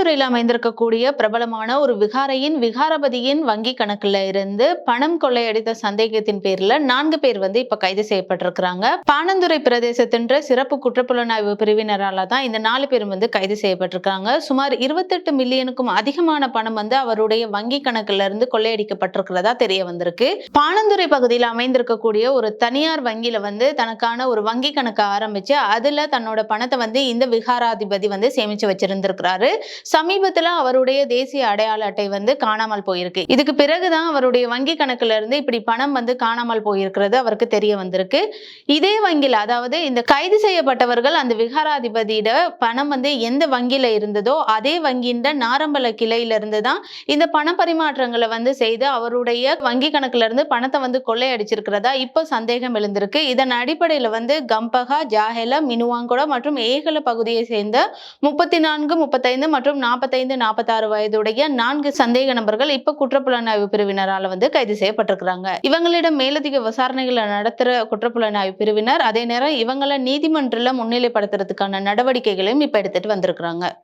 பாணந்துறையில் அமைந்திருக்கக்கூடிய பிரபலமான ஒரு விகாரையின் விகாரபதியின் வங்கி கணக்குல இருந்து பணம் கொள்ளையடித்த சந்தேகத்தின் பேர்ல 4 பேர் இப்ப கைது செய்யப்பட்டிருக்கிறாங்க. பாணந்துறை பிரதேசத்தின் சிறப்பு குற்றப்புலனாய்வு பிரிவினரால தான் இந்த 4 பேரும் கைது செய்யப்பட்டிருக்காங்க. சுமார் 28 மில்லியனுக்கும் அதிகமான பணம் அவருடைய வங்கி கணக்குல இருந்து கொள்ளையடிக்கப்பட்டிருக்கிறதா தெரிய வந்திருக்கு. பாணந்துறை பகுதியில் அமைந்திருக்கக்கூடிய ஒரு தனியார் வங்கியில தனக்கான ஒரு வங்கி கணக்கு ஆரம்பிச்சு அதுல தன்னோட பணத்தை இந்த விகாராதிபதி சேமிச்சு வச்சிருந்திருக்கிறாரு. சமீபத்துல அவருடைய தேசிய அடையாள அட்டை காணாமல் போயிருக்கு. இதுக்கு பிறகுதான் அவருடைய வங்கி கணக்குல இருந்து இப்படி பணம் காணாமல் போயிருக்கிறது அவருக்கு தெரிய வந்திருக்கு. இதே வங்கியில, அதாவது இந்த கைது செய்யப்பட்டவர்கள் அந்த விகாராதிபதியிட பணம் எந்த வங்கியில இருந்ததோ அதே வங்கியின் நாரம்பல கிளையில இருந்து தான் இந்த பண பரிமாற்றங்களை செய்து அவருடைய வங்கி கணக்குல இருந்து பணத்தை கொள்ளையடிச்சிருக்கிறதா இப்ப சந்தேகம் எழுந்திருக்கு. இதன் அடிப்படையில கம்பகா, ஜாஹெல, மினுவாங்கொட மற்றும் ஏகல பகுதியை சேர்ந்த 34, 35 மற்றும் 45, 46 வயதுடைய 4 சந்தேக நபர்கள் இப்ப குற்றப்புலனாய்வு பிரிவினரால கைது செய்யப்பட்டிருக்கிறாங்க. இவங்களிடம் மேலதிக விசாரணைகளை நடத்துற குற்றப்புலனாய்வு பிரிவினர் அதே நேரம் இவங்களை நீதிமன்றத்துல முன்னிலைப்படுத்துறதுக்கான நடவடிக்கைகளையும் இப்ப எடுத்துட்டு வந்திருக்கிறாங்க.